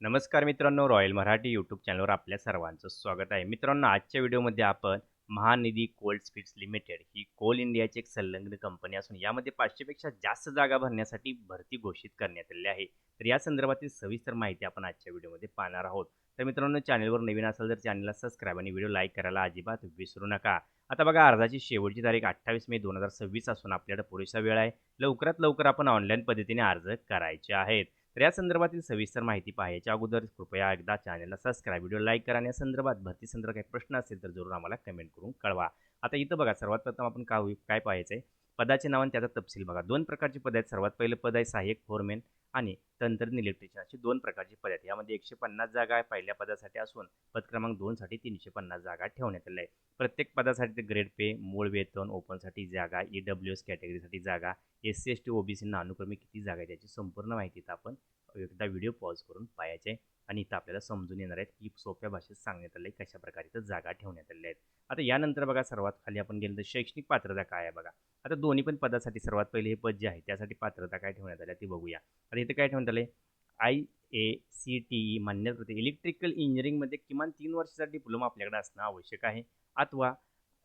नमस्कार मित्रांनो, royal Marathi YouTube चॅनलवर आपल्या सर्वांचं स्वागत आहे. मित्रांनो, आजच्या व्हिडिओमध्ये आपण महानिधी कोल्ड स्पीड्स लिमिटेड ही कोल इंडियाची एक संलग्न कंपनी असून यामध्ये 500 पेक्षा जास्त जागा भरण्यासाठी भरती घोषित करण्यात आली आहे. तर या संदर्भातील सविस्तर माहिती आपण आजच्या व्हिडिओमध्ये पाहणार आहोत. तर मित्रांनो, चॅनलवर नवीन असाल तर चॅनलला सबस्क्राईब आणि व्हिडिओ लाईक करायला अजिबात विसरू नका. आता बघा, अर्जाची शेवटची तारीख 28 मे 2026 असून आपल्याकडे पुरेसा वेळ आहे. लवकरात लवकर आपण ऑनलाईन पद्धतीने अर्ज करायचे आहेत. तर या संदर्भातील सविस्तर माहिती पाहायच्या अगोदर कृपया एकदा चॅनलला सबस्क्राईब, व्हिडिओ लाईक करा आणि या संदर्भात भरती संदर्भात काही प्रश्न असेल तर जरूर आम्हाला कमेंट करून कळवा. आता इथं बघा, सर्वात प्रथम आपण काय पाहायचं आहे, पदाचे नाव आणि त्याचा तपशील बघा. दोन प्रकारची पद आहेत. सर्वात पहिलं पद आहे सहाय्यक फोरमॅन आणि तंत्रज्ञ इलेक्ट्रिशियन अशी दोन प्रकारची पद आहेत. यामध्ये 150 जागा आहे पहिल्या पदासाठी असून पद क्रमांक 2 साठी 350 जागा ठेवण्यात आल्या आहे. प्रत्येक पदासाठी ग्रेड पे, मूळ वेतन, ओपनसाठी जागा, EWS कॅटेगरीसाठी जागा, SC ST OBCंना अनुक्रमे किती जागा आहे त्याची संपूर्ण माहिती इथं आपण एकदा व्हिडिओ पॉज करून पाहायचे आणि इथं आपल्याला समजून येणार आहेत की सोप्या भाषेत सांगण्यात आले कशा प्रकारे इथं जागा ठेवण्यात आल्या आहेत. आता यानंतर बघा, सर्वात खाली आपण गेलं तर शैक्षणिक पात्रता काय आहे बघा. आता दोन्ही पण पदासाठी सर्वात पहिले हे पद जे आहे त्यासाठी पात्रता काय ठेवण्यात आल्या ती बघूया. आता इथं काय ठेवण्यात आले, IACTE मान्यता इलेक्ट्रिकल इंजिनिअरिंगमध्ये किमान 3 वर्षाचा डिप्लोमा आपल्याकडे असणं आवश्यक आहे. अथवा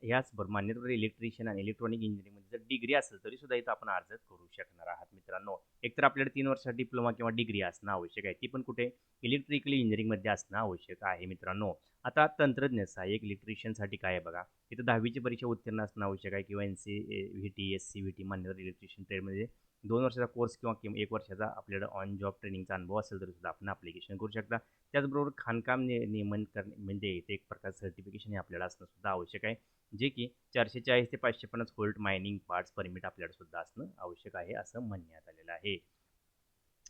ह्याचबरोबर मान्यता इलेक्ट्रिशियन आणि इलेक्ट्रॉनिक इंजिनिअरिंगमध्ये जर डिग्री असेल तरी सुद्धा इथं आपण अर्ज करू शकणार आहात मित्रांनो. एकतर आपल्याकडे 3 वर्षाचा डिप्लोमा किंवा डिग्री असणं आवश्यक आहे, ती पण कुठे, इलेक्ट्रिकल इंजिनिअरिंगमध्ये असणं आवश्यक आहे मित्रांनो. आता तंत्रज्ञ सहाय्यक इलेक्ट्रिशियनसाठी काय आहे बघा, इथं 10वीची परीक्षा उत्तीर्ण असणं आवश्यक आहे किंवा NCVT SCVT मान्यता इलेक्ट्रिशियन ट्रेडमध्ये 2 वर्षाचा कोर्स किंवा 1 वर्षाचा आपल्याला ऑन जॉब ट्रेनिंगचा अनुभव असेल तरी सुद्धा आपण ॲप्लिकेशन करू शकता. त्याचबरोबर खाणकाम नियमन करणे म्हणजे इथे एक प्रकारचं सर्टिफिकेशन हे आपल्याला असणं सुद्धा आवश्यक आहे, जे की 440 ते 550 व्होल्ट मायनिंग पार्ट्स परमिट आपल्याला सुद्धा असणं आवश्यक आहे असं म्हणण्यात आलेलं आहे.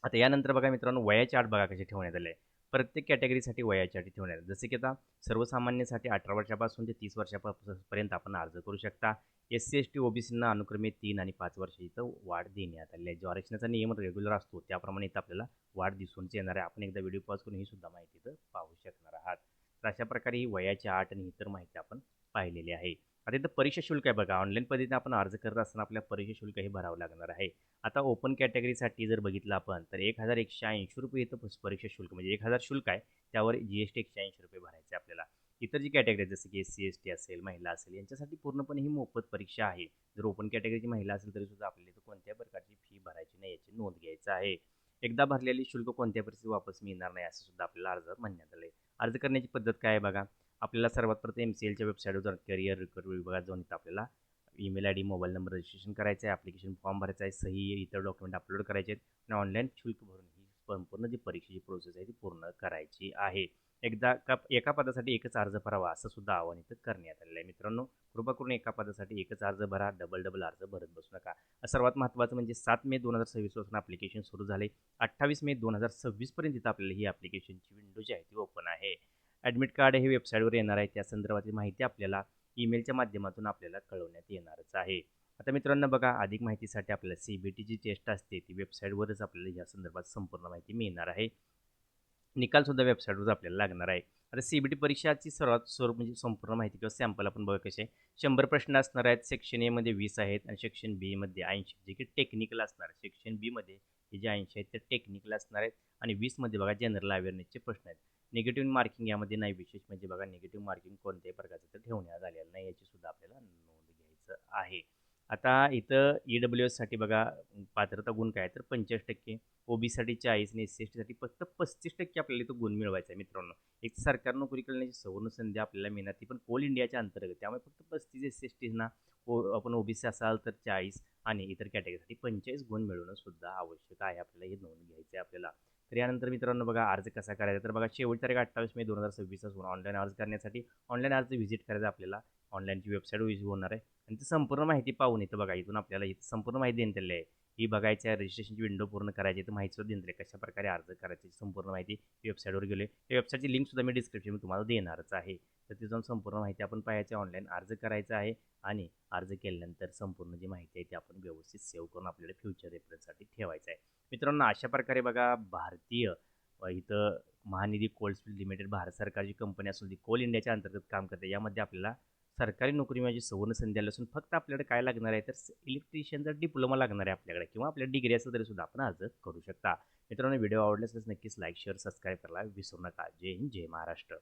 आता यानंतर बघा मित्रांनो, वयाची अट बघा कशी ठेवण्यात आली आहे. प्रत्येक कॅटेगरीसाठी वयाची अट ठेवण्यात आली. जसे की आता सर्वसामान्यांसाठी 18 वर्षापासून ते 30 वर्षापर्यंत आपण अर्ज करू शकता. SC ST OBCंना अनुक्रमे 3 आणि 5 वर्ष इथं वाढ देण्यात आली आहे. जो आरक्षणाचा नियम रेग्युलर असतो त्याप्रमाणे इथं आपल्याला वाढ दिसून येणार आहे. आपण एकदा व्हिडिओ पॉज करून ही सुद्धा माहिती इथं पाहू शकणार आहात. तर अशा प्रकारे ही वयाची अट आणि इतर माहिती आपण पाहिलेली आहे. आता इथं परीक्षा शुल्क आहे बघा. ऑनलाईन पद्धतीने आपण अर्ज करत असताना आपल्याला परीक्षा शुल्क हे भरावं लागणार आहे. आता ओपन कॅटेगरीसाठी जर बघितलं आपण तर ₹1180 इथं परीक्षा शुल्क म्हणजे 1000 शुल्क आहे. त्यावर GST ₹180 भरायचे आपल्याला. इतर जी कॅटेगरी जसं की SC ST असेल, महिला असेल, यांच्यासाठी पूर्णपणे ही मोफत परीक्षा आहे. जर ओपन कॅटेगरीची महिला असेल तरी सुद्धा आपल्याला इथं कोणत्याही प्रकारची फी भरायची नाही याची नोंद घ्यायचं आहे. एकदा भरलेली शुल्क कोणत्या परिस्थितीत वापस मिळणार नाही असं सुद्धा आपल्याला अर्जात म्हणण्यात आलं आहे. अर्ज करण्याची पद्धत काय आहे बघा. आपल्याला सर्वात प्रथम MCLच्या वेबसाईटवर जाऊन करिअर रिक्रुटमेंट विभागात जाऊन इथं आपल्याला email ID, mobile number registration करायचं आहे, ॲप्लिकेशन फॉर्म भरायचा आहे, सही इतर डॉक्युमेंट अपलोड करायचे आहेत आणि ऑनलाईन शुल्क भरून ही संपूर्ण जी परीक्षेची प्रोसेस आहे ती पूर्ण करायची आहे. एका पदासाठी एकच अर्ज भरावा असं सुद्धा आवाहन इथं करण्यात आलेलं आहे मित्रांनो. कृपा करून एका पदासाठी एकच अर्ज भरा, डबल डबल अर्ज भरत बसू नका. सर्वात महत्त्वाचं म्हणजे 7 मे 2026 पासून ॲप्लिकेशन सुरू झाले. 28 मे 2026 पर्यंत इथं आपल्याला ही ॲप्लिकेशनची विंडो जी आहे ती ओपन आहे. ॲडमिट कार्ड हे वेबसाईटवर येणार आहे. त्या संदर्भातली माहिती आपल्याला ईमेलच्या माध्यमातून आपल्याला कळवण्यात येणारच आहे. आता मित्रांनो बघा, अधिक माहितीसाठी आपल्याला CBTची टेस्ट असते ती वेबसाईटवरच आपल्याला या संदर्भात संपूर्ण माहिती मिळणार आहे. निकालसुद्धा वेबसाईटवर आपल्याला लागणार आहे. आता CBT परीक्षाची सर्वात स्वरूप म्हणजे संपूर्ण माहिती किंवा सॅम्पल आपण बघा कसे 100 प्रश्न असणार आहेत. सेक्शन Aमध्ये 20 आहेत आणि सेक्शन Bमध्ये 80 जे की टेक्निकल असणार आहे. सेक्शन Bमध्ये हे जे 80 आहेत ते टेक्निकल असणार आहेत आणि 20मध्ये बघा जनरल अवेअरनेसचे प्रश्न आहेत. निगेटिव्ह मार्किंग यामध्ये नाही. विशेष म्हणजे बघा, निगेटिव्ह मार्किंग कोणत्याही प्रकारचं तर ठेवण्यात आलेलं नाही याची सुद्धा आपल्याला नोंद घ्यायचं आहे. आता इथं EWSसाठी बघा पात्रता गुण काय तर 85%, OBCसाठी 40 आणि SC STसाठी फक्त 35% आपल्याला इथं गुण मिळवायचा आहे मित्रांनो. एक सरकारी नोकरी करण्याची सुवर्ण संधी आपल्याला मिळणार, ती पण कोल इंडियाच्या अंतर्गत. त्यामुळे फक्त 35 SC STना आपण OBC असाल तर 40 आणि इतर कॅटेगरीसाठी 45 गुण मिळवणं सुद्धा आवश्यक आहे. आपल्याला हे नोंद घ्यायचं आहे आपल्याला. तर यानंतर मित्रांनो बघा, अर्ज कसा करायचा तर बघा, शेवटची तारीख 28 मे 2026 असून ऑनलाईन अर्ज करण्यासाठी ऑनलाईन अर्ज व्हिजिट करायचा आपल्याला. ऑनलाईनची वेबसाईट व्हिजिट होणार आहे आणि ती संपूर्ण माहिती पाहून इथं बघा, इथून आपल्याला इथं संपूर्ण माहिती देण्यात आलेली आहे. ही बघायची आहे, रजिस्ट्रेशनची विंडो पूर्ण करायची, तर माहिती सुद्धा देण्यात आली कशा प्रकारे अर्ज करायची संपूर्ण माहिती वेबसाईटवर गेले. त्या वेबसाईटची लिंक सुद्धा मी डिस्क्रिप्शन तुम्हाला देणारच आहे. तर तिथून संपूर्ण माहिती आपण पाहायची, ऑनलाईन अर्ज करायचा आहे आणि अर्ज केल्यानंतर संपूर्ण जी माहिती आहे ती आपण व्यवस्थित सेव्ह करून आपल्याला फ्युचर रेफरन्ससाठी ठेवायचं आहे मित्रांनो. अशा प्रकारे बघा, भारतीय इथं महानिधी कोल्ड स्पीड लिमिटेड भारत सरकारची कंपनी असून ती कोल इंडियाच्या अंतर्गत काम करते. यामध्ये आपल्याला सरकारी नोकरी म्हणजे सुवर्ण संधी आली असून फक्त आपल्याकडे काय लागणार आहे तर इलेक्ट्रिशियनचा डिप्लोमा लागणार आहे आपल्याकडे किंवा आपल्या डिग्री असेल तरी सुद्धा आपण अर्ज करू शकता. मित्रांनो, व्हिडिओ आवडल्यास नक्कीच लाईक शेअर सबस्क्राईब करायला विसरू नका. जय हिंद, जय महाराष्ट्र.